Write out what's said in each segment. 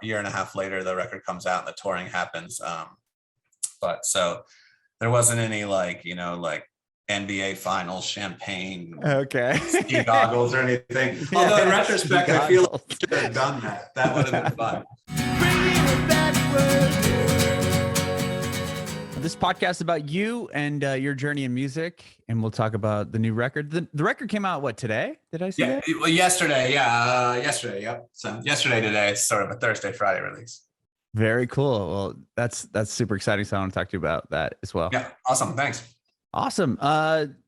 year and a half later, the record comes out and the touring happens. But so there wasn't any like, like NBA finals champagne, ski goggles or anything. Yeah, although in retrospect, I feel like I should have done that. That would have been fun. This podcast is about you and your journey in music, and we'll talk about the new record. The record came out, what, today? Did I see that? Well, yesterday. Yeah, yesterday. Yep. So yesterday, today, it's sort of a Thursday, Friday release. Very cool. Well, that's super exciting. So I want to talk to you about that as well. Yeah. Awesome. Thanks. Awesome.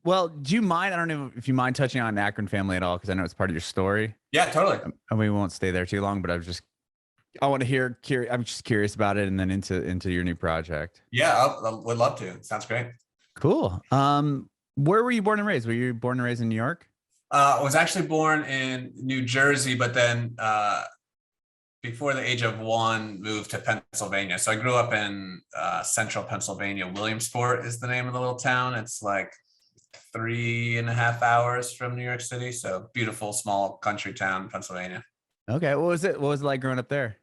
Well, do you mind? I don't know if you mind touching on the Akron family at all, because I know it's part of your story. Yeah, totally. And we won't stay there too long, but I want to hear. I'm just curious about it, and then into your new project. Yeah, I would love to. Sounds great. Cool. Where were you born and raised? Were you born and raised in New York? I was actually born in New Jersey, but then before the age of 1, moved to Pennsylvania. So I grew up in central Pennsylvania. Williamsport is the name of the little town. It's like 3.5 hours from New York City. So beautiful, small country town, Pennsylvania. Okay. What was it like growing up there?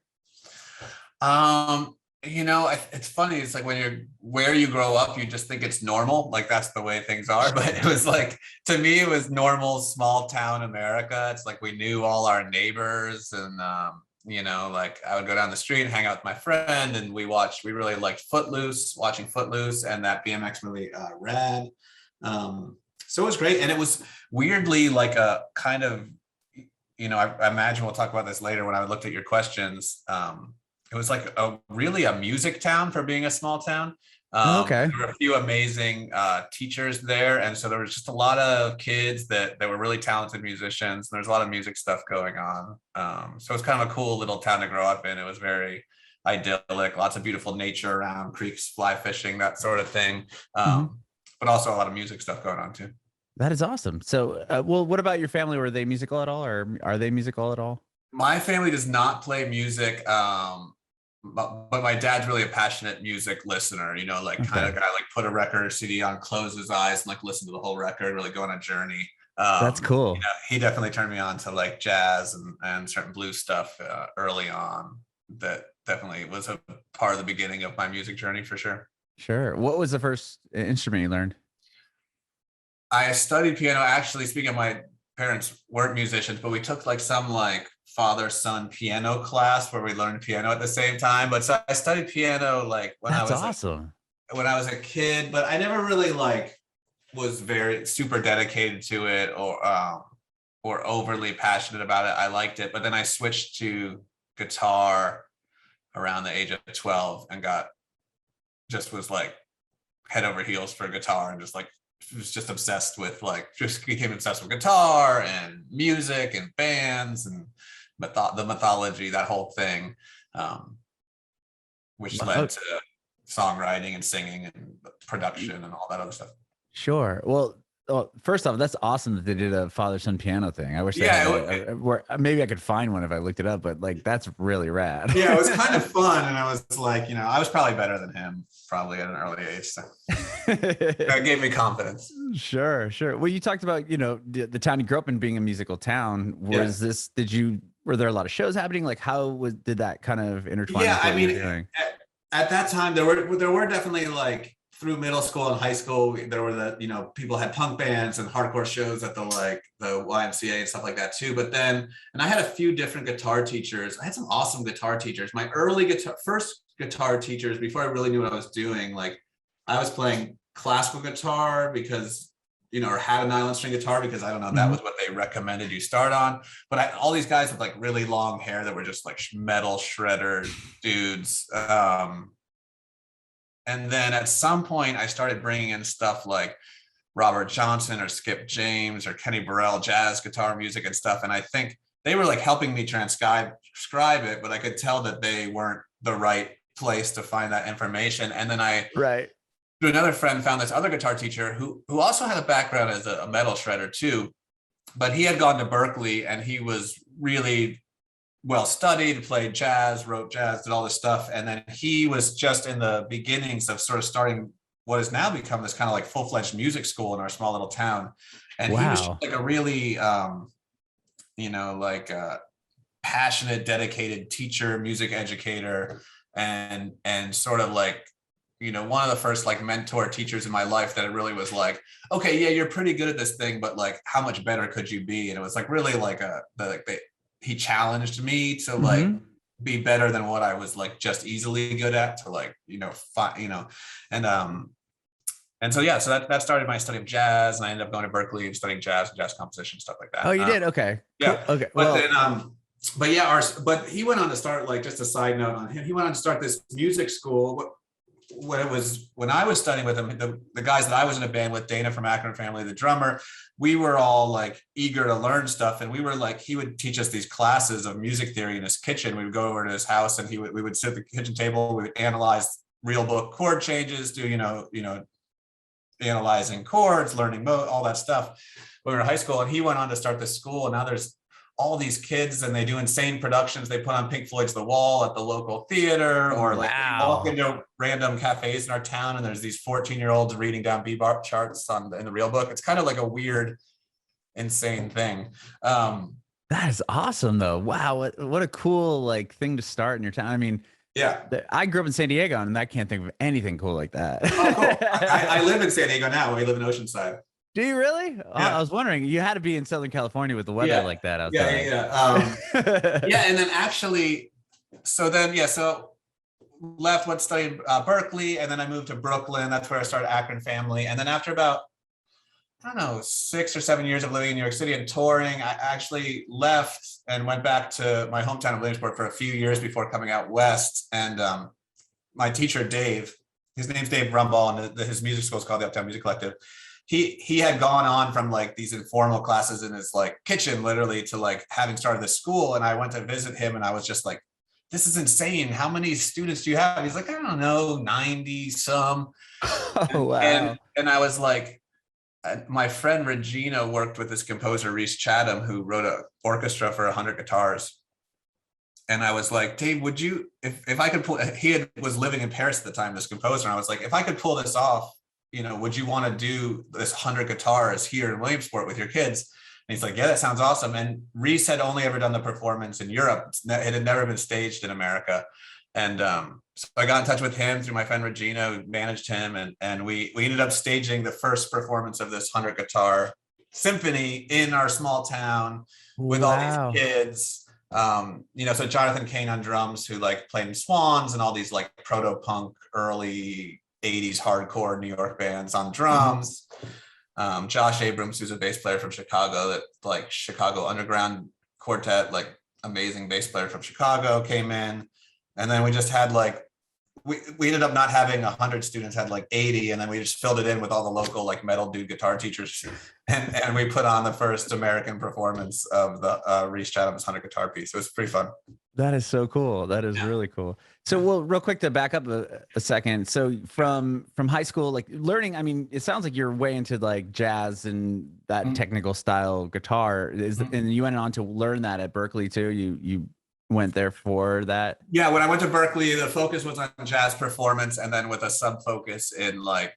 It's funny. It's like where you grow up, you just think it's normal. Like that's the way things are. But it was like, to me, it was normal, small town America. It's like we knew all our neighbors and, like I would go down the street and hang out with my friend, and we really liked watching Footloose and that BMX movie, Rad. So it was great. And it was weirdly like a kind of, I imagine we'll talk about this later when I looked at your questions. It was like a music town for being a small town. Okay. There were a few amazing teachers there. And so there was just a lot of kids that were really talented musicians. There's a lot of music stuff going on. So it's kind of a cool little town to grow up in. It was very idyllic, lots of beautiful nature around, creeks, fly fishing, that sort of thing. But also a lot of music stuff going on too. That is awesome. So, what about your family? Were they musical at all, or are they musical at all? My family does not play music. But my dad's really a passionate music listener, kind of guy, like put a record or CD on, close his eyes and like listen to the whole record, really go on a journey. That's cool. He definitely turned me on to like jazz and certain blues stuff early on. That definitely was a part of the beginning of my music journey for sure. Sure. What was the first instrument you learned? I studied piano. Actually, speaking of, my parents weren't musicians, but we took like some like father-son piano class where we learned piano at the same time. But so I studied piano like when That's I was awesome. When I was a kid, but I never really like was very super dedicated to it or overly passionate about it. I liked it, but then I switched to guitar around the age of 12 and was like head over heels for guitar, and just like was just obsessed with became obsessed with guitar and music and bands and the mythology, that whole thing, which led to songwriting and singing and production and all that other stuff. Sure. Well, first off, that's awesome that they did a father-son piano thing. I wish maybe I could find one if I looked it up, but like that's really rad. Yeah, it was kind of fun, and I was like, I was probably better than him probably at an early age, so that gave me confidence. Sure. Well, you talked about the town you grew up in being a musical town. Were there a lot of shows happening? Like did that kind of intertwine? Yeah, I mean, at that time there were definitely like through middle school and high school, there were people had punk bands and hardcore shows at the YMCA and stuff like that too. But then, and I had a few different guitar teachers. I had some awesome guitar teachers. My first guitar teachers, before I really knew what I was doing, like I was playing classical guitar because, or had a nylon string guitar because I don't know, that was what they recommended you start on. But all these guys with like really long hair that were just like metal shredder dudes. And then at some point I started bringing in stuff like Robert Johnson or Skip James or Kenny Burrell, jazz guitar music and stuff. And I think they were like helping me transcribe it, but I could tell that they weren't the right place to find that information. And then through another friend, found this other guitar teacher who also had a background as a metal shredder too, but he had gone to Berkeley and he was really well studied, played jazz, wrote jazz, did all this stuff. And then he was just in the beginnings of sort of starting what has now become this kind of like full-fledged music school in our small little town. And he was just like a really, passionate, dedicated teacher, music educator, and sort of like, you know, one of the first like mentor teachers in my life that it really was like, okay, yeah, you're pretty good at this thing, but like, how much better could you be? And it was like really like he challenged me to like be better than what I was like just easily good at, to like, you know, and so yeah, so that started my study of jazz, and I ended up going to Berkeley and studying jazz and jazz composition, stuff like that. Oh, you did? Okay. Yeah. Cool. Okay. But then but yeah, but he went on to start, like, just a side note on him, he went on to start this music school. When I was studying with him, the guys that I was in a band with, Dana from Akron family, the drummer, we were all like eager to learn stuff. And we were like, he would teach us these classes of music theory in his kitchen. We would go over to his house, and we would sit at the kitchen table. We would analyze real book chord changes, do, you know, analyzing chords, learning all that stuff when we were in high school. And he went on to start this school, and now there's all these kids, and they do insane productions. They put on Pink Floyd's The Wall at the local theater, or like walk into random cafes in our town, and there's these 14-year-olds reading down bebop charts in the real book. It's kind of like a weird, insane thing. That is awesome though. Wow. What a cool like thing to start in your town. I mean, yeah, I grew up in San Diego, and I can't think of anything cool like that. Oh, cool. I live in San Diego now. We live in Oceanside. Do you really? Yeah. I was wondering, you had to be in Southern California with the weather like that outside. Yeah. And then actually, so left, went studied Berkeley, and then I moved to Brooklyn. That's where I started Akron family. And then after about, I don't know, 6 or 7 years of living in New York City and touring, I actually left and went back to my hometown of Williamsport for a few years before coming out west. And my teacher, Dave, his name's Dave Rumball, and his music school is called the Uptown Music Collective. He had gone on from like these informal classes in his like kitchen, literally, to like having started this school. And I went to visit him, and I was just like, this is insane. How many students do you have? He's like, I don't know, 90 some. Oh, wow. And I was like, my friend Regina worked with this composer, Reese Chatham, who wrote an orchestra for 100 guitars. And I was like, Dave, would you, if I could pull, was living in Paris at the time, this composer. And I was like, if I could pull this off, you know, would you want to do this 100 guitars here in Williamsport with your kids? And he's like, yeah, that sounds awesome. And Reese had only ever done the performance in Europe. It had never been staged in America. And so I got in touch with him through my friend Regina, who managed him. And we ended up staging the first performance of this 100 guitar symphony in our small town with all these kids. You know, so Jonathan Kane on drums, who like played in Swans and all these like proto punk early 80s hardcore New York bands on drums. Josh Abrams, who's a bass player from Chicago, that like Chicago Underground Quartet, like amazing bass player from Chicago, came in. And then we just had like, we ended up not having 100 students, had like 80. And then we just filled it in with all the local like metal dude guitar teachers. And we put on the first American performance of the Reese Chatham's 100 guitar piece. It was pretty fun. That is so cool. That is really cool. So, well, real quick to back up a second. So from high school, like learning, I mean, it sounds like you're way into like jazz and that technical style guitar. And you went on to learn that at Berkeley too. You went there for that? Yeah, when I went to Berkeley, the focus was on jazz performance, and then with a sub focus in like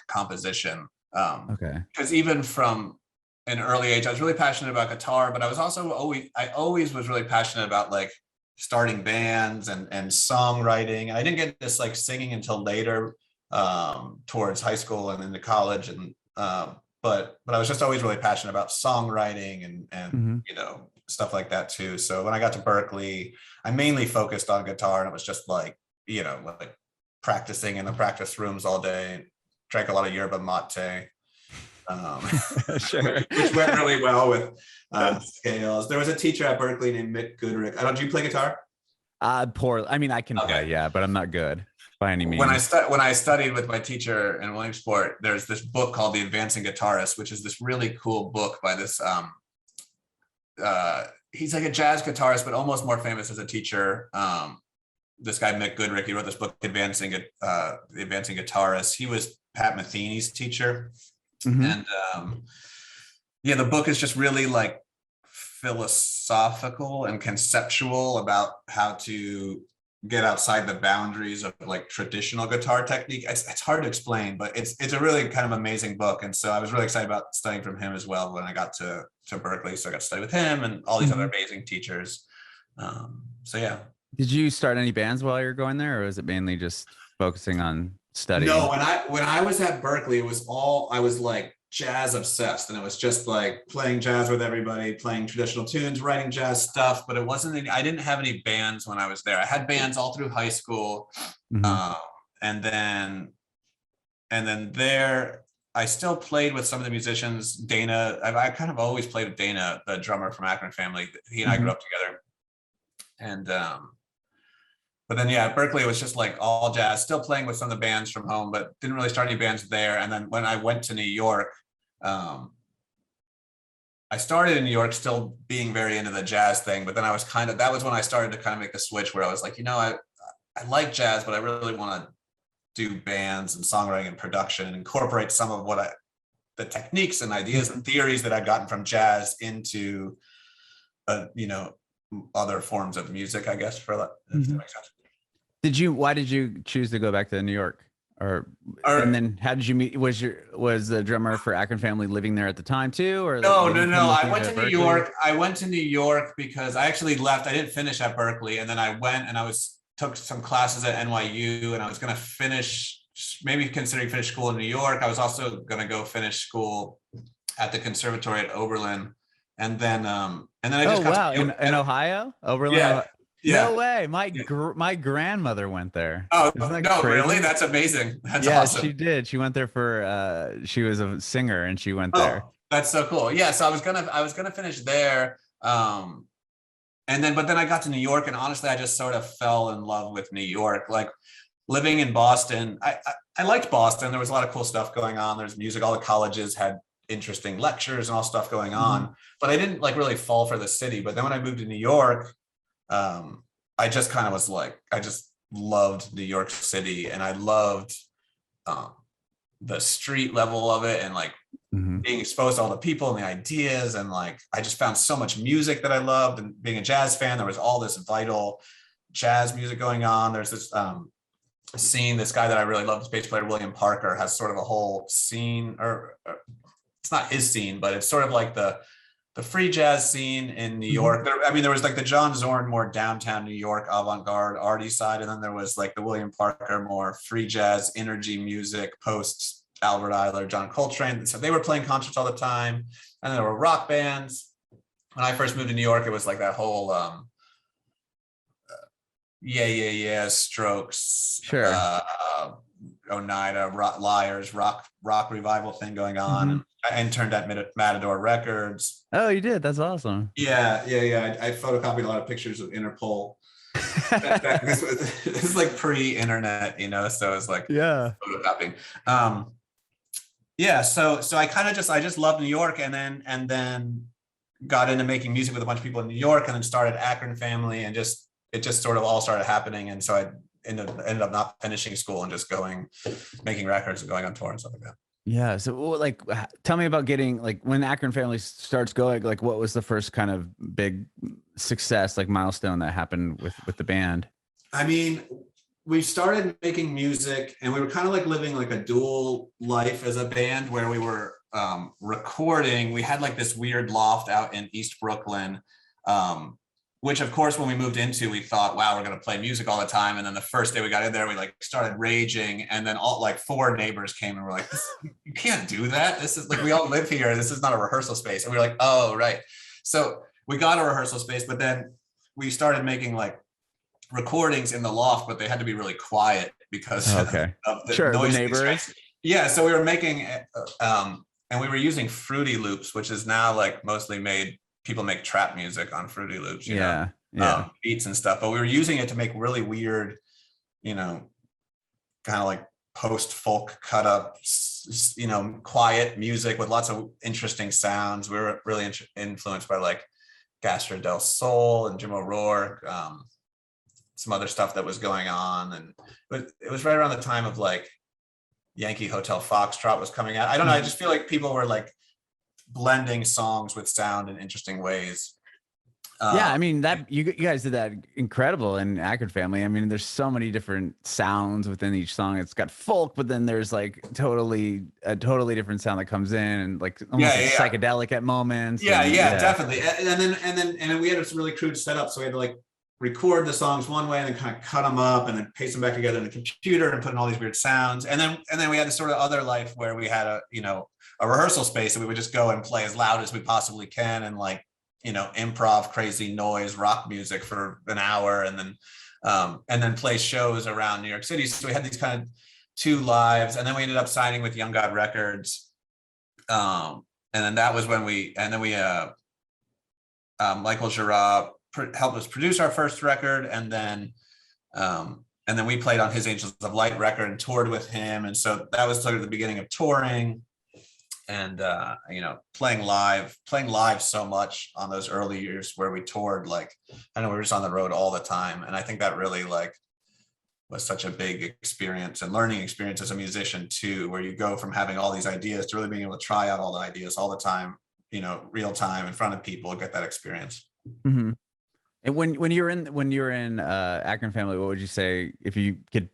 composition. Okay. Because even from an early age, I was really passionate about guitar, but I was also always was really passionate about like starting bands and songwriting. I didn't get this like singing until later, towards high school and into college, and but I was just always really passionate about songwriting and you know, stuff like that too. So when I got to Berkeley, I mainly focused on guitar, and it was just like, you know, like practicing in the practice rooms all day. Drank a lot of yerba mate, sure, which went really well with scales. There was a teacher at Berkeley named Mick Goodrick. Do you play guitar? Poor. I mean, I can play, yeah, but I'm not good by any means. When I studied with my teacher in Williamsport, there's this book called The Advancing Guitarist, which is this really cool book by this. He's like a jazz guitarist, but almost more famous as a teacher. This guy Mick Goodrick, he wrote this book, The Advancing Guitarist. He was Pat Metheny's teacher. And yeah, the book is just really like philosophical and conceptual about how to get outside the boundaries of like traditional guitar technique. It's hard to explain, but it's a really kind of amazing book. And so I was really excited about studying from him as well when I got to Berkeley. So I got to study with him and all these other amazing teachers. So yeah. Did you start any bands while you were going there, or was it mainly just focusing on studying? No, when I was at Berkeley, it was all, I was like jazz obsessed, and it was just like playing jazz with everybody, playing traditional tunes, writing jazz stuff. But it wasn't any, I didn't have any bands when I was there. I had bands all through high school, Mm-hmm. and then there I still played with some of the musicians. Dana, I kind of always played with Dana, the drummer from Akron Family. He and I grew Mm-hmm. up together, and but then yeah, at Berkeley it was just like all jazz, still playing with some of the bands from home, but didn't really start any bands there. And then when I went to New York, um, I started in New York still being very into the jazz thing, but then I was kind of, that was when I started to kind of make the switch where I was like, I like jazz, but I really want to do bands and songwriting and production and incorporate some of the techniques and ideas and theories that I'd gotten from jazz into, other forms of music, I guess, for that, if that makes sense. Why did you choose to go back to New York? And Or then how did you meet? Was the drummer for Akron Family living there at the time too, or like, no, did no, he no. come with I you went to New Berkeley? York. I went to New York because I actually left. I didn't finish at Berkeley, and then I went and took some classes at NYU, and I was going to finish, maybe considering finish school in New York. I was also going to go finish school at the conservatory at Oberlin, and then I just got wow, to in Ohio, Oberlin, yeah, Ohio. No yeah. way, Yeah. my grandmother went there. Oh Isn't that no, crazy? really? That's amazing. That's Yeah, awesome. she did. She went there for she was a singer and she went there. Oh, that's so cool. Yeah, so I was gonna finish there. But then I got to New York, and honestly, I just sort of fell in love with New York. Like living in Boston, I liked Boston. There was a lot of cool stuff going on. There's music. All the colleges had interesting lectures and all stuff going on. But I didn't like really fall for the city. But then when I moved to New York, I just kind of was like, I just loved New York City, and I loved um, the street level of it, and like Mm-hmm. being exposed to all the people and the ideas, and like I just found so much music that I loved. And being a jazz fan, there was all this vital jazz music going on. There's this scene, this guy that I really love, this bass player William Parker, has sort of a whole scene, or it's not his scene, but it's sort of like the free jazz scene in New York. There was like the John Zorn, more downtown New York, avant-garde, arty side, and then there was like the William Parker, more free jazz, energy music, post Albert Ayler, John Coltrane. So they were playing concerts all the time, and there were rock bands. When I first moved to New York, it was like that whole Strokes, Sure. Oneida, Liars, rock revival thing going on. And I interned at Matador Records. Oh, you did? That's awesome. Yeah. I photocopied a lot of pictures of Interpol. This is like pre-internet, so it's like photocopying. So I just loved New York, and then got into making music with a bunch of people in New York, and then started Akron Family, and it just sort of all started happening. And so I ended up not finishing school and just making records and going on tour and stuff like that. Yeah. So like, tell me about getting, like, when Akron Family starts going, like, what was the first kind of big success, like milestone that happened with the band? I mean, we started making music, and we were kind of like living like a dual life as a band, where we were recording. We had like this weird loft out in East Brooklyn, which of course, when we moved into, we thought, wow, we're going to play music all the time. And then the first day we got in there, we like started raging. And then all like 4 neighbors came and were like, you can't do that. This is like, we all live here. This is not a rehearsal space. And we were like, oh, right. So we got a rehearsal space, but then we started making like recordings in the loft, but they had to be really quiet because of the noise. The neighbors. Yeah. So we were making, and we were using Fruity Loops, which is now like mostly people make trap music on Fruity Loops, you know, beats and stuff. But we were using it to make really weird, kind of like post-folk cut up, quiet music with lots of interesting sounds. We were really influenced by like Gastro del Sol and Jim O'Rourke, some other stuff that was going on. And it was right around the time of like Yankee Hotel Foxtrot was coming out. I don't know. I just feel like people were like blending songs with sound in interesting ways. Yeah, I mean, that you guys did that incredible in Akron Family. I mean, there's so many different sounds within each song. It's got folk, but then there's like a totally different sound that comes in, and like almost psychedelic at moments. Yeah, definitely. And then we had this really crude setup, so we had to like record the songs one way and then kind of cut them up and then paste them back together in the computer and put in all these weird sounds. And then we had this sort of other life where we had a rehearsal space, and we would just go and play as loud as we possibly can and like, improv crazy noise rock music for an hour, and then play shows around New York City. So we had these kind of two lives, and then we ended up signing with Young God Records. And then that was when Michael Girard helped us produce our first record, and then we played on his Angels of Light record and toured with him. And so that was sort of the beginning of touring and playing live so much on those early years where we toured. Like, I know we were just on the road all the time, and I think that really like was such a big experience and learning experience as a musician too, where you go from having all these ideas to really being able to try out all the ideas all the time, real time in front of people, get that experience. Mm-hmm. And when you were in Akron Family, what would you say, if you could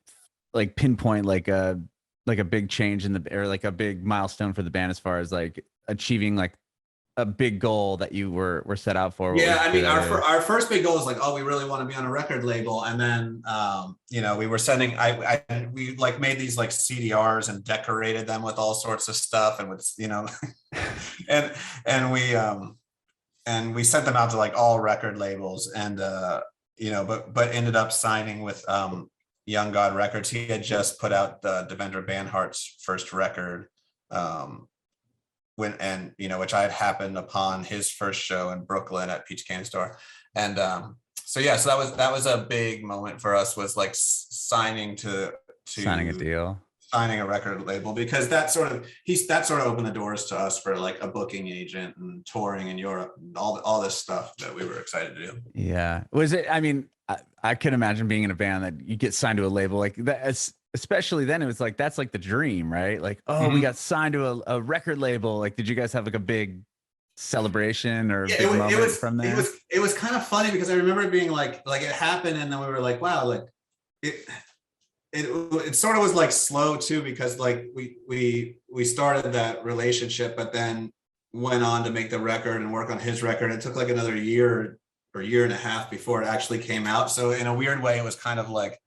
like pinpoint like a big change or like a big milestone for the band as far as like achieving like a big goal that you were set out for? Yeah, I mean, our first big goal was like, oh, we really want to be on a record label, and then we were sending. We like made these like CDRs and decorated them with all sorts of stuff, and with and we sent them out to like all record labels, and but ended up signing with Young God Records. He had just put out the Devendra Banhart's first record, which I had happened upon his first show in Brooklyn at Peach Candy Store, and so that was a big moment for us, was like signing a deal. Signing a record label, because that sort of opened the doors to us for like a booking agent and touring in Europe and all this stuff that we were excited to do. Yeah. Was it, I mean, I can imagine being in a band that you get signed to a label like that, especially then it was like, that's like the dream, right? Like, oh, we got signed to a record label. Like, did you guys have like a big celebration or big moment from there? It was kind of funny, because I remember it being like it happened, and then we were like, wow, like it sort of was like slow too, because like we started that relationship, but then went on to make the record and work on his record. It took like another year or year and a half before it actually came out. So in a weird way, it was kind of like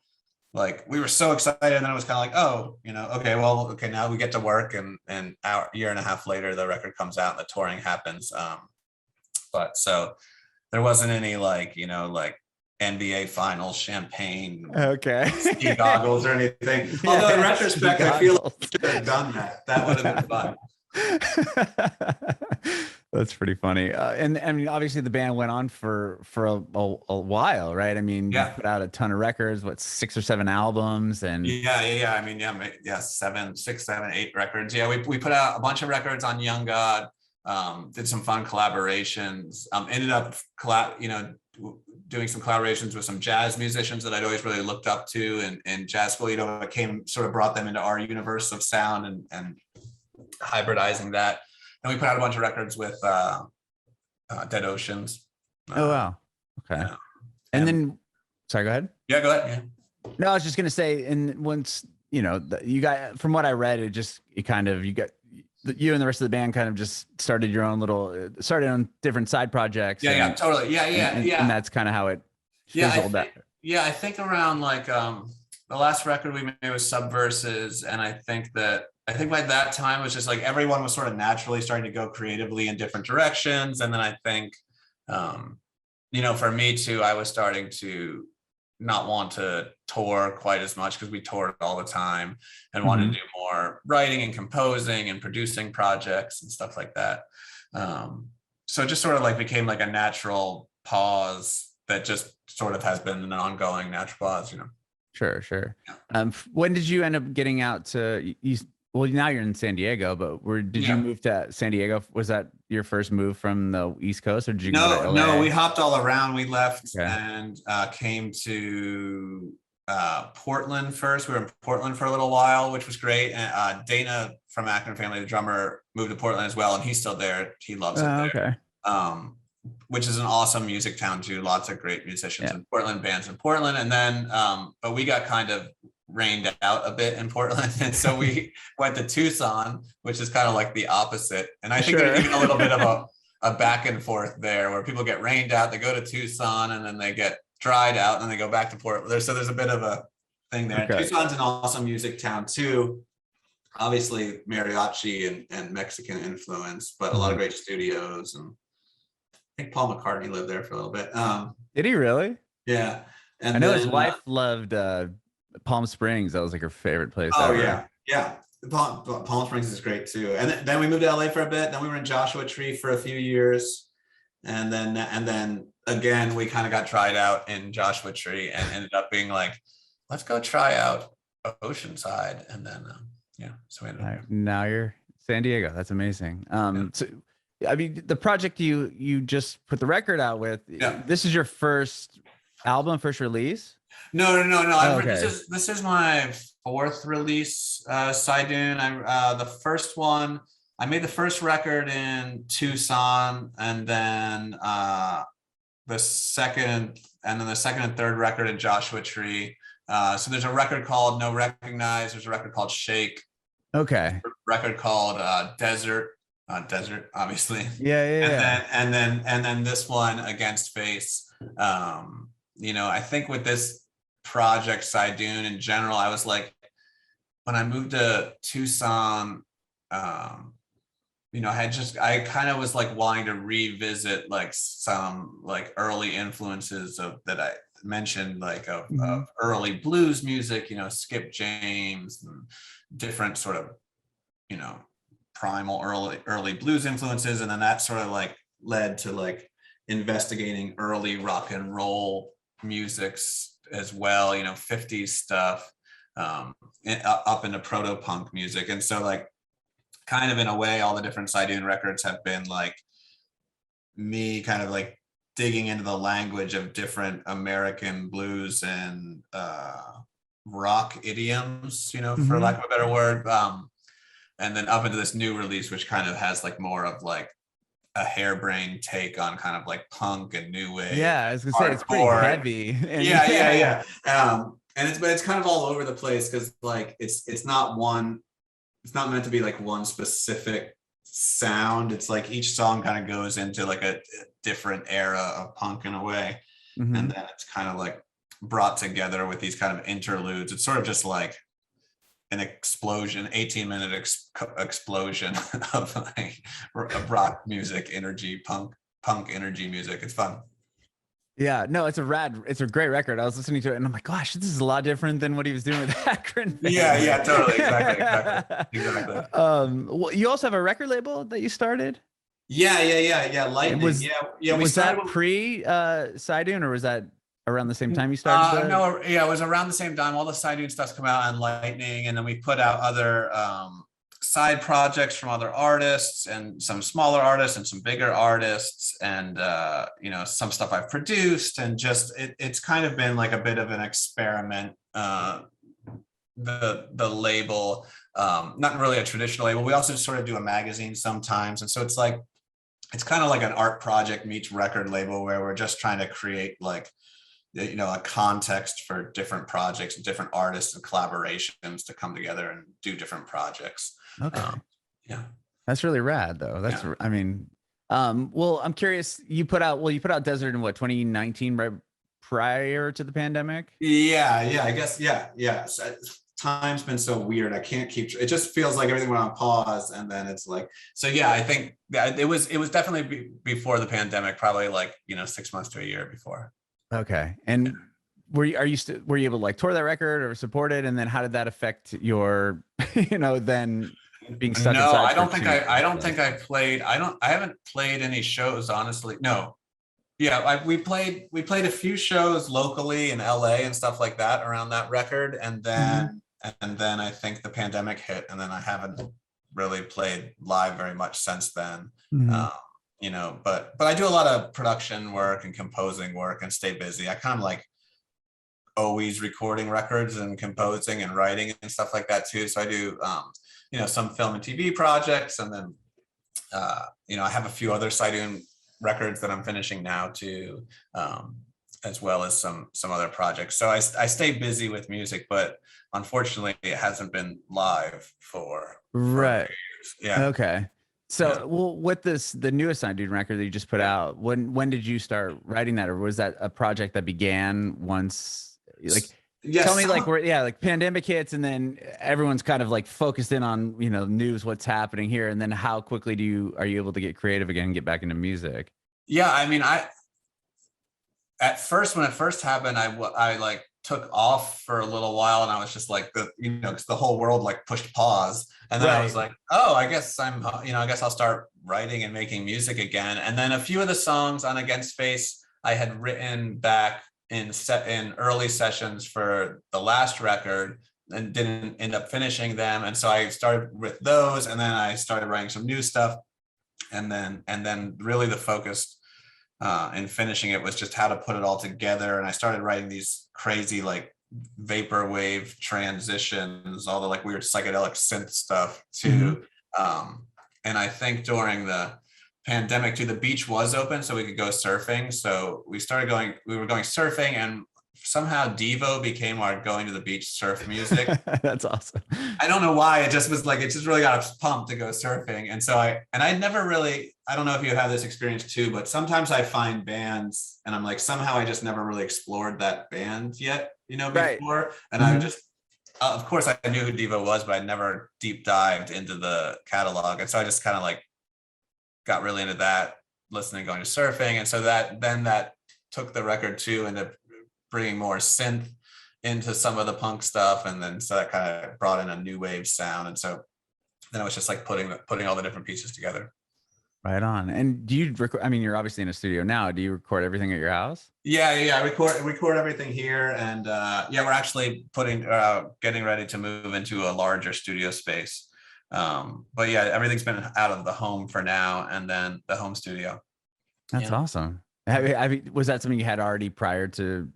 we were so excited, and then it was kind of like, oh, okay, now we get to work, and a year and a half later the record comes out and the touring happens. But so there wasn't any like NBA Finals champagne, ski goggles or anything. Yeah, although in retrospect, I feel like we should have done that. That would have been fun. That's pretty funny. And I mean, obviously the band went on for a while, right? I mean, you put out a ton of records, 6 or 7 albums, and I mean, 6, 7, 8 records. Yeah, we put out a bunch of records on Young God. Did some fun collaborations. Ended up doing some collaborations with some jazz musicians that I'd always really looked up to in jazz school. It sort of brought them into our universe of sound and hybridizing that. And we put out a bunch of records with Dead Oceans. Oh wow, okay. Yeah. And then, sorry, go ahead. Yeah, go ahead. Yeah. No, I was just gonna say, and once you got, from what I read, you and the rest of the band kind of just started on different side projects. Yeah, totally. Yeah. And that's kind of how it fizzled out. Yeah, I think around like the last record we made was Subverses, and I think by that time it was just like everyone was sort of naturally starting to go creatively in different directions. And then I think for me too, I was starting to not want to tour quite as much, because we toured all the time, and wanted to do more writing and composing and producing projects and stuff like that. So it just sort of like became like a natural pause that just sort of has been an ongoing natural pause, Sure. Yeah. When did you end up getting out to well, now you're in San Diego, but did you move to San Diego? Was that your first move from the East Coast, or did you go to LA? No, we hopped all around. We left and came to Portland first. We were in Portland for a little while, which was great. And Dana from Akron Family, the drummer, moved to Portland as well, and he's still there. He loves it there. Okay. Which is an awesome music town too. Lots of great musicians in Portland, bands in Portland. And then, but we got kind of rained out a bit in Portland, and so we went to Tucson, which is kind of like the opposite. And I think there's even a little bit of a back and forth there, where people get rained out, they go to Tucson, and then they get dried out, and then they go back to Portland. So there's a bit of a thing there. Okay. Tucson's an awesome music town too. Obviously mariachi and Mexican influence, but a lot of great studios. And I think Paul McCartney lived there for a little bit. Did he really? Yeah. And I know his wife loved Palm Springs. That was like her favorite place. Oh ever. yeah. Palm Springs is great too. And then we moved to LA for a bit. Then we were in Joshua Tree for a few years. And then again, we kind of got tried out in Joshua Tree and ended up being like, let's go try out Oceanside. And then, so we ended up here. Now you're San Diego. That's amazing. So, I mean, the project you just put the record out with, this is your first album, first release? No. Oh, okay. This is my fourth release, Cy Dune. The first one, I made the first record in Tucson, and then the second and third record in Joshua Tree. So there's a record called No Recognize. There's a record called Shake. Okay. A record called Desert, obviously. Yeah. And then this one, Against Face. I think with this project, Cy Dune in general, I was like, when I moved to Tucson, I kind of was like wanting to revisit like some like early influences that I mentioned, like of early blues music, Skip James and different sort of, primal early blues influences. And then that sort of like led to like investigating early rock and roll musics as well, 50s stuff, up into proto punk music. And so like kind of in a way, all the different Cy Dune records have been like me kind of like digging into the language of different American blues and rock idioms, for lack of a better word. And then up into this new release, which kind of has like more of like a harebrained take on kind of like punk and new wave. Yeah, I was gonna say it's pretty heavy. Yeah. And it's kind of all over the place because like it's not meant to be like one specific sound. It's like each song kind of goes into like a different era of punk in a way. And then it's kind of like brought together with these kind of interludes. It's sort of just like an explosion, 18-minute explosion of like rock music, energy, punk energy music. It's fun. Yeah, no, it's a great record. I was listening to it and I'm like, gosh, this is a lot different than what he was doing with Akron. Yeah, totally. Exactly. Well, you also have a record label that you started? Yeah. Lightning. Was that pre Cy Dune, or was that around the same time you started? No, it was around the same time. All the Cy Dune stuff's come out on Lightning, and then we put out other side projects from other artists, and some smaller artists and some bigger artists, and some stuff I've produced, and just it's kind of been like a bit of an experiment. The label, not really a traditional label. We also sort of do a magazine sometimes, and so it's kind of like an art project meets record label, where we're just trying to create like a context for different projects and different artists and collaborations to come together and do different projects. Okay. That's really rad though. I mean, well, I'm curious, you put out Desert in what, 2019, right prior to the pandemic? Yeah, I guess. Yeah. So, time's been so weird. I can't keep, it just feels like everything went on pause, and then it's like, so yeah, I think that it was definitely before the pandemic, probably like 6 months to a year before. Okay. And were you able to like tour that record or support it? And then how did that affect your, then being stuck? No, I don't think I played. I haven't played any shows, honestly. No. Yeah. We played a few shows locally in LA and stuff like that around that record. And then, I think the pandemic hit, and then I haven't really played live very much since then. But I do a lot of production work and composing work and stay busy. I kind of like always recording records and composing and writing and stuff like that too. So I do, some film and TV projects, and then, I have a few other Cy Dune records that I'm finishing now too, as well as some other projects. So I stay busy with music, but unfortunately it hasn't been live for right. years. Yeah. Okay. So, well, with the newest Cy Dune record that you just put out, when did you start writing that, or was that a project that began once? Like, Yes. tell me, like, like pandemic hits, and then everyone's kind of like focused in on news, what's happening here, and then how quickly are you able to get creative again and get back into music? Yeah, I mean, at first when it first happened, I like took off for a little while, and I was just like because the whole world like pushed pause, and then I was like, oh, I guess I guess I'll start writing and making music again. And then a few of the songs on Against Face I had written back in early sessions for the last record and didn't end up finishing them, and so I started with those, and then I started writing some new stuff, and then really the focus in finishing it was just how to put it all together. And I started writing these crazy like vaporwave transitions, all the like weird psychedelic synth stuff too. And I think during the pandemic too, the beach was open so we could go surfing. So we were going surfing, and somehow Devo became our going to the beach surf music. That's awesome. I don't know why. It just was like, it just really got us pumped to go surfing. And so I never really, I don't know if you have this experience too, but sometimes I find bands and I'm like, somehow I just never really explored that band yet, before. Right. And I just, of course I knew who Devo was, but I never deep dived into the catalog. And so I just kind of like got really into that, listening, going to surfing. And so that took the record too into bringing more synth into some of the punk stuff, and then so that kind of brought in a new wave sound, and so then it was just like putting all the different pieces together. Right on. And do you record? I mean, you're obviously in a studio now. Do you record everything at your house? Yeah. I record everything here, and we're actually getting ready to move into a larger studio space. But yeah, everything's been out of the home for now, and then the home studio. That's awesome. Was that something you had already prior to?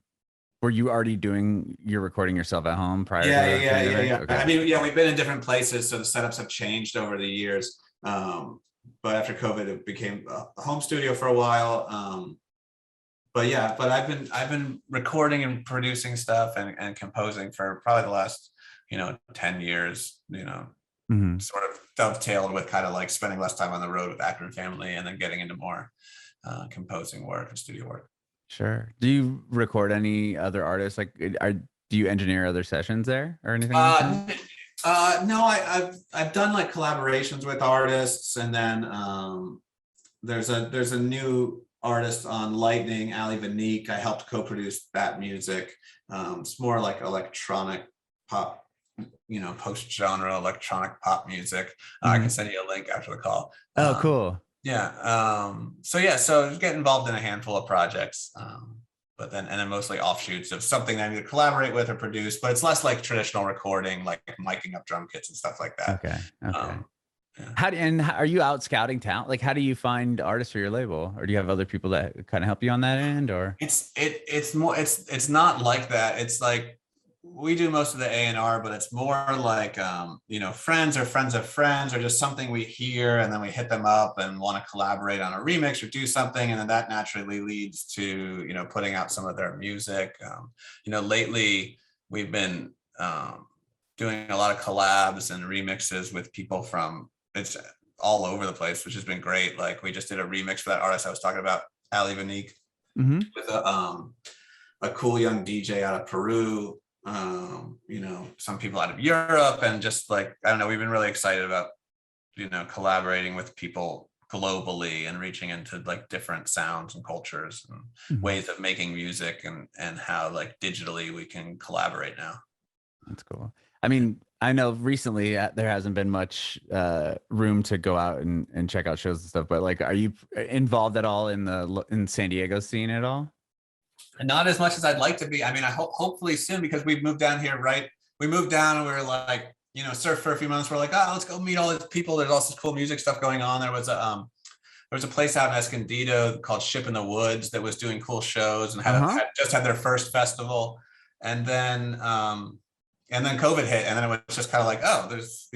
Were you already doing your recording yourself at home prior? Yeah. Okay. I mean, we've been in different places, so the setups have changed over the years. But after COVID, it became a home studio for a while. But I've been recording and producing stuff and composing for probably the last 10 years. Sort of dovetailed with kind of like spending less time on the road with Akron family, and then getting into more composing work and studio work. Sure. Do you record any other artists? Like, do you engineer other sessions there or anything? No, I've done like collaborations with artists, and then there's a new artist on Lightning, Ali Vanique. I helped co-produce that music. It's more like electronic pop, post-genre electronic pop music. I can send you a link after the call. Oh, cool. Yeah. So get involved in a handful of projects, but then mostly offshoots of something that I need to collaborate with or produce. But it's less like traditional recording, like miking up drum kits and stuff like that. Okay. Yeah. Are you out scouting talent? Like, how do you find artists for your label, or do you have other people that kind of help you on that end? Or it's not like that. It's like we do most of the A&R, but it's more like friends or friends of friends, or just something we hear and then we hit them up and want to collaborate on a remix or do something, and then that naturally leads to putting out some of their music. Lately we've been doing a lot of collabs and remixes with people from it's all over the place, which has been great. Like we just did a remix for that artist I was talking about, Ali Vanique, with a cool young DJ out of Peru. Some people out of Europe, and just like, I don't know, we've been really excited about, collaborating with people globally and reaching into like different sounds and cultures and ways of making music, and how like digitally we can collaborate now. That's cool. I mean, I know recently there hasn't been much room to go out and check out shows and stuff, but like, are you involved at all in San Diego scene at all? Not as much as I'd like to be. I mean, I hopefully soon, because we've moved down here, right? We moved down and we were like, surf for a few months. We're like, oh, let's go meet all these people. There's all this cool music stuff going on. There was a place out in Escondido called Ship in the Woods that was doing cool shows and had just had their first festival. And then COVID hit, and then it was just kind of like, oh, there's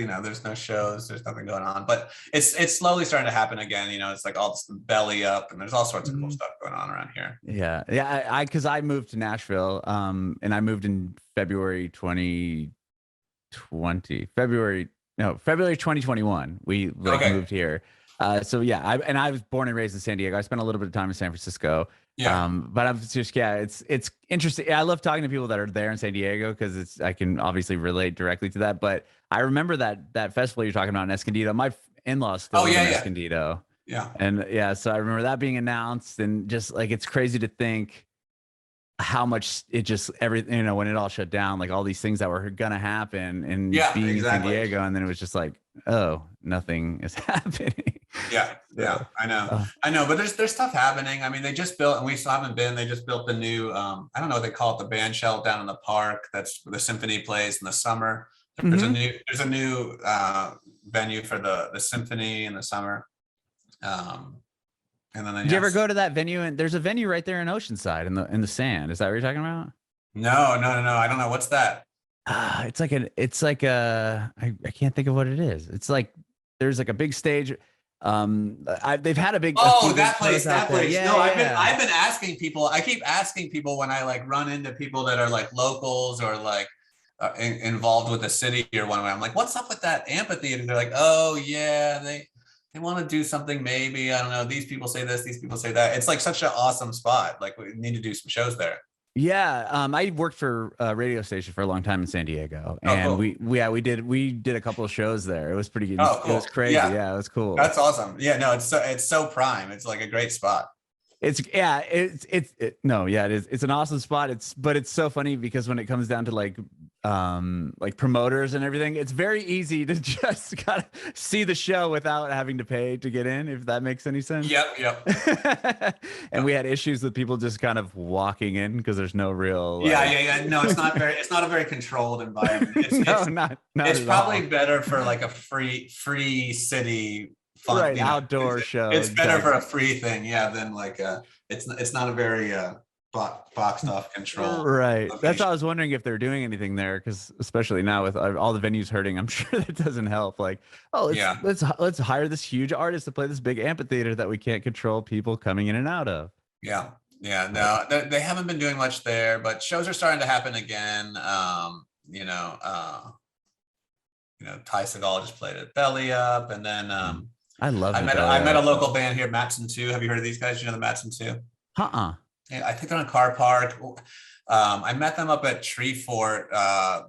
no shows, there's nothing going on. But it's slowly starting to happen again. It's like all this belly up, and there's all sorts of cool stuff going on around here. Yeah. Because I moved to Nashville, and I moved in February 2021. We moved here. So yeah, I was born and raised in San Diego. I spent a little bit of time in San Francisco. Yeah. But I'm just, yeah, it's interesting. I love talking to people that are there in San Diego because I can obviously relate directly to that. But I remember that festival you're talking about in Escondido. My in-laws still Oh live yeah, in yeah, Escondido. yeah. And yeah, so I remember that being announced, and just like it's crazy to think how much it just everything, when it all shut down, like all these things that were gonna happen, and Yeah, being in San exactly. Diego, and then it was just like, oh, nothing is happening. Yeah, yeah, So, I know, but there's stuff happening. I mean, they just built, and we still haven't been. They just built the new, I don't know what they call it, the band shell down in the park. That's where the symphony plays in the summer. mhm. There's a new venue for the symphony in the summer. Um, and then Did you ever yes, go to that venue? And there's a venue right there in Oceanside in the sand. Is that what you're talking about? no. I don't know what's that. It's like I can't think of what it is. It's like there's like a big stage. They've had a Oh, few big shows out that there. place. Yeah, No, yeah. I've been asking people. I keep asking people when I like run into people that are like locals or like involved with the city or one way. I'm like, what's up with that amphitheater? They're like, oh yeah, they want to do something. Maybe I don't know. These people say this. These people say that. It's like such an awesome spot. Like we need to do some shows there. Yeah, I worked for a radio station for a long time in San Diego, Oh, and cool. we did a couple of shows there. It was pretty good. Oh, It was cool. crazy. Yeah, Yeah, it was cool. that's awesome. Yeah, no, it's so prime. It's like a great spot. It's yeah, no, yeah, it is. It's an awesome spot. But it's so funny because when it comes down to like promoters and everything, it's very easy to just kind of see the show without having to pay to get in, if that makes any sense. Yep, yep. And we had issues with people just kind of walking in because there's no real Yeah. No, it's not a very controlled environment. no, not It's at probably all. better for like a free city fun, Right, outdoor show, it's better for exactly. a free thing, yeah, than like it's not a very boxed off controlled Right. That's why location. I was wondering if they're doing anything there, because especially now with all the venues hurting, I'm sure that doesn't help. Like, oh, Yeah, let's hire this huge artist to play this big amphitheater that we can't control people coming in and out of. yeah, yeah. But No, they haven't been doing much there, but shows are starting to happen again. Ty Segall just played at Belly Up, and then I love the I belly met a up. local band here, Matson Two. Have you heard of these guys? You know the Matson Two? Uh-uh. Yeah, I think they're in a car park. I met them up at Tree Fort. I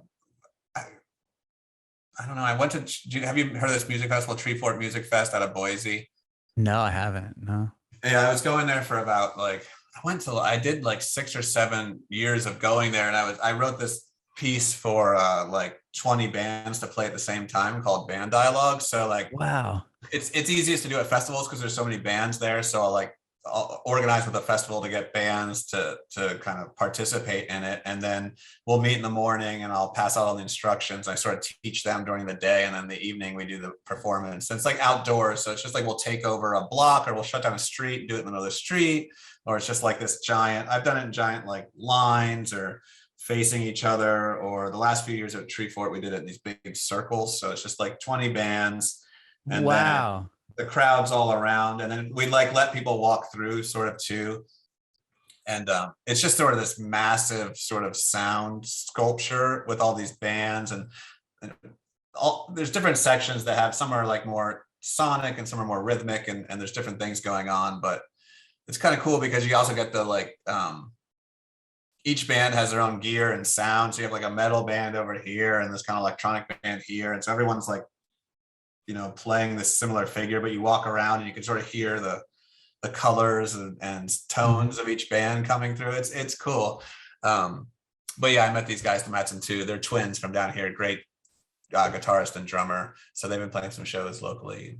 don't know. I went to. Have you heard of this music festival, Tree Fort Music Fest out of Boise? No, I haven't. No. Yeah, I was going there for about like I did like 6 or 7 years of going there, and I wrote this piece for like 20 bands to play at the same time called Band Dialogue. So like Wow. it's easiest to do at festivals because there's so many bands there. So I'll organize with a festival to get bands to kind of participate in it, and then we'll meet in the morning and I'll pass out all the instructions. I sort of teach them during the day, and then the evening we do the performance. And it's like outdoors, so it's just like we'll take over a block or we'll shut down a street and do it in the middle of the street, or it's just like this giant. I've done it in giant like lines or facing each other, or the last few years at Tree Fort we did it in these big circles. So it's just like 20 bands, and then Wow. the crowds all around, and then we like let people walk through sort of too, and it's just sort of this massive sort of sound sculpture with all these bands, and all there's different sections that have, some are like more sonic and some are more rhythmic, and there's different things going on, but it's kind of cool because you also get the like each band has their own gear and sound, so you have like a metal band over here and this kind of electronic band here, and so everyone's like playing this similar figure, but you walk around and you can sort of hear the colors and Mhm. tones of each band coming through. It's cool. But yeah, I met these guys, the Matson Two. They're twins from down here. Great guitarist and drummer. So they've been playing some shows locally.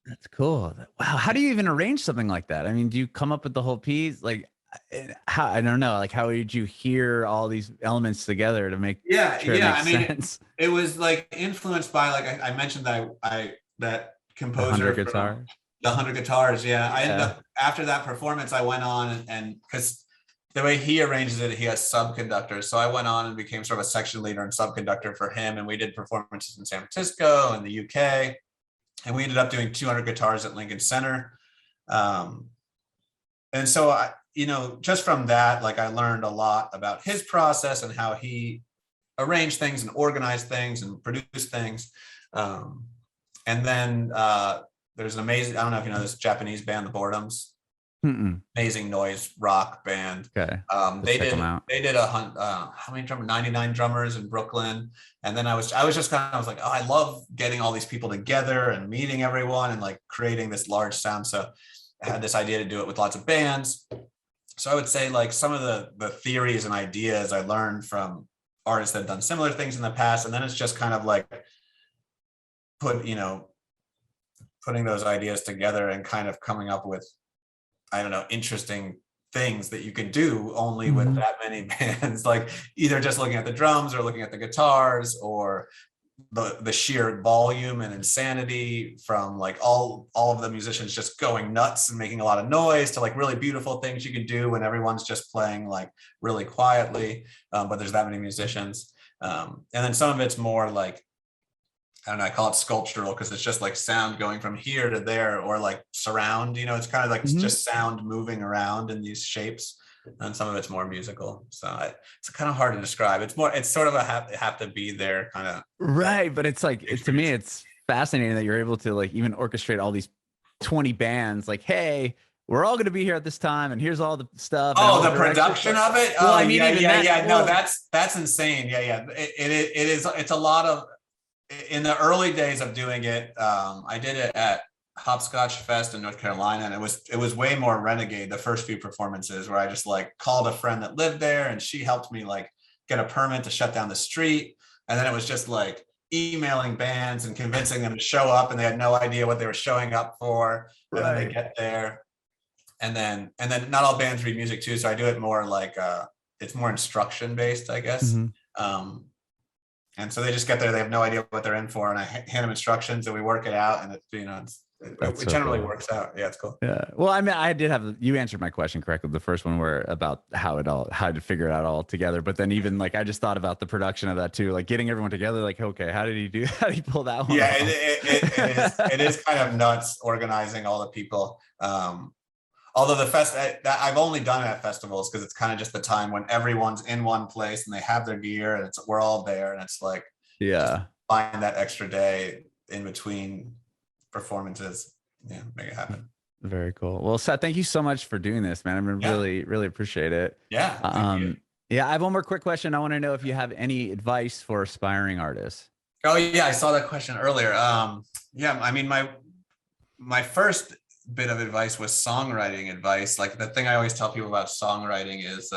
That's cool. Wow. How do you even arrange something like that? I mean, do you come up with the whole piece? Like, how, I don't know. Like, how did you hear all these elements together to make sure it Yeah. makes I mean, sense? it was like influenced by like I mentioned that I that The 100 composer from guitar. the 100 Guitars. Yeah, I ended Yeah. up after that performance, I went on and because the way he arranges it, he has subconductors. So I went on and became sort of a section leader and subconductor for him, and we did performances in San Francisco and the UK, and we ended up doing 200 guitars at Lincoln Center. Um, and so just from that, like I learned a lot about his process and how he arranged things and organized things and produced things. And then there's an amazing, I don't know if you know this Japanese band, the Boredoms. Mm-mm. Amazing noise rock band. Okay. They Check them did out. how many drummers? 99 drummers in Brooklyn. And then I was just kind of, I was like, oh, I love getting all these people together and meeting everyone and like creating this large sound. So I had this idea to do it with lots of bands. So I would say like some of the theories and ideas I learned from artists that have done similar things in the past. And then it's just kind of like putting those ideas together and kind of coming up with, I don't know, interesting things that you could do only with that many bands, like either just looking at the drums or looking at the guitars, or the sheer volume and insanity from like all of the musicians just going nuts and making a lot of noise, to like really beautiful things you can do when everyone's just playing like really quietly, but there's that many musicians. And then some of it's more like, I don't know, I call it sculptural because it's just like sound going from here to there, or like surround, it's kind of like just sound moving around in these shapes. And some of it's more musical. So it's kind of hard to describe. It's sort of a have to be there kind of. Right. But it's like, to me, it's fascinating that you're able to like even orchestrate all these 20 bands, like, hey, we're all going to be here at this time, and here's all the stuff. Oh, the production of it. Well, Oh, I mean, yeah. No, that's insane. Yeah. It is. It's a lot of. In the early days of doing it, I did it at Hopscotch Fest in North Carolina, and it was way more renegade the first few performances, where I just like called a friend that lived there, and she helped me like get a permit to shut down the street. And then it was just like emailing bands and convincing them to show up, and they had no idea what they were showing up for. And then they get there, and then not all bands read music too, so I do it more like it's more instruction based, I guess. And so they just get there, they have no idea what they're in for, and I hand them instructions and we work it out, and it generally works out. Yeah, it's cool. Yeah. Well, I mean, you answered my question correctly. The first one were about how to figure it out all together. But then even like, I just thought about the production of that too, like getting everyone together, like, okay, how did he pull that one? Yeah, it is kind of nuts organizing all the people. Although the I've only done it at festivals because it's kind of just the time when everyone's in one place and they have their gear and we're all there, and it's like, find that extra day in between performances. Yeah, make it happen. Very cool. Well, Seth, thank you so much for doing this, man. I mean, really, really appreciate it. Yeah. Yeah. I have one more quick question. I want to know if you have any advice for aspiring artists. Oh yeah, I saw that question earlier. Yeah, I mean, my first bit of advice was songwriting advice. Like the thing I always tell people about songwriting is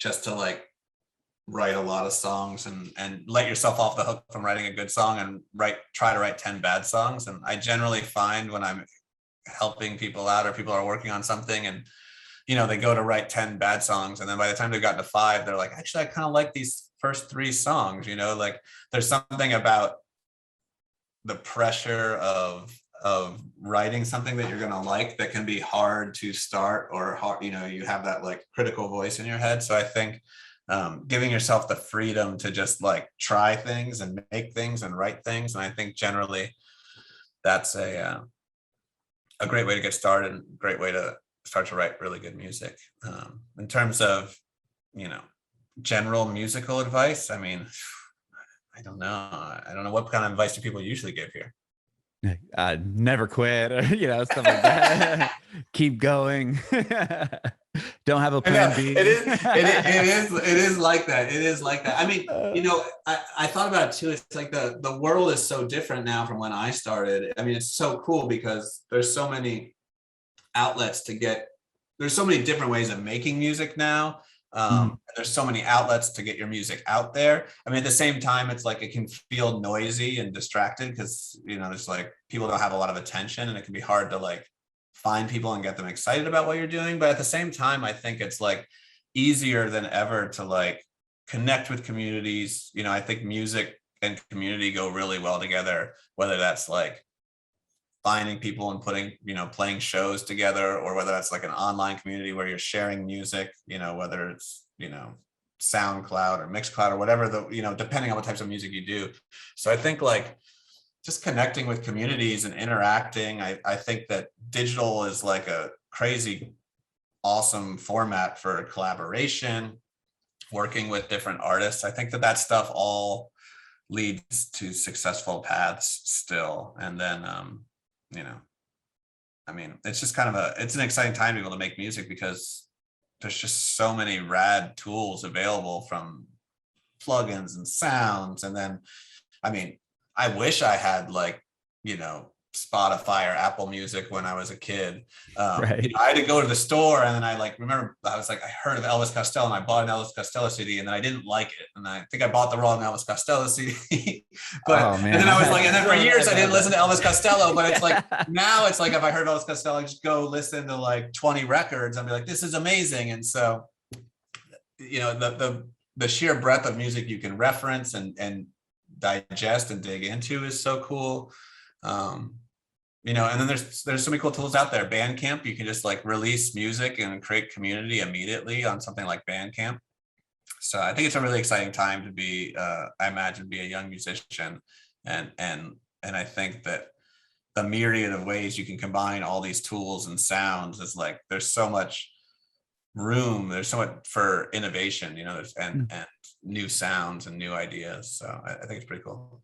just to like write a lot of songs and let yourself off the hook from writing a good song, and try to write 10 bad songs. And I generally find when I'm helping people out or people are working on something and they go to write 10 bad songs, and then by the time they've gotten to 5, they're like, actually I kind of like these first 3 songs. Like there's something about the pressure of writing something that you're going to like that can be hard to start, or hard, you have that like critical voice in your head. So I think giving yourself the freedom to just like try things and make things and write things. And I think generally that's a great way to get started, and a great way to start to write really good music. In terms of, general musical advice, I mean, I don't know what kind of advice do people usually give here? Never quit, or stuff like that. Keep going. Don't have a plan B. It is like that. It is like that. I mean, I thought about it too. It's like the world is so different now from when I started. I mean, it's so cool because there's so many outlets there's so many different ways of making music now. There's so many outlets to get your music out there. I mean, at the same time, it's like it can feel noisy and distracted because there's like people don't have a lot of attention, and it can be hard to like find people and get them excited about what you're doing. But at the same time, I think it's like easier than ever to like connect with communities. I think music and community go really well together, whether that's like finding people and playing shows together, or whether that's like an online community where you're sharing music, whether it's, SoundCloud or Mixcloud or whatever depending on what types of music you do. So I think like just connecting with communities and interacting, I think that digital is like a crazy awesome format for collaboration, working with different artists. I think that stuff all leads to successful paths still. And then, you know, I mean, it's just kind of it's an exciting time to be able to make music because there's just so many rad tools available, from plugins and sounds. And then, I mean, I wish I had like, you know, Spotify or Apple Music when I was a kid. Right. You know, I had to go to the store, and then I like remember I was like, I heard of Elvis Costello and I bought an Elvis Costello CD, and then I didn't like it, and I think I bought the wrong Elvis Costello CD. But Oh, man. and then I was like, and then for years I didn't listen to Elvis Costello. But it's like now it's like if I heard Elvis Costello, I just go listen to like 20 records and be like, this is amazing. And so, you know, the sheer breadth of music you can reference and digest and dig into is so cool. You know, and then there's so many cool tools out there. Bandcamp, you can just like release music and create community immediately on something like Bandcamp. So I think it's a really exciting time to be, I imagine, be a young musician. And I think that the myriad of ways you can combine all these tools and sounds is like, there's so much room, there's so much for innovation, you know, and new sounds and new ideas. So I think it's pretty cool.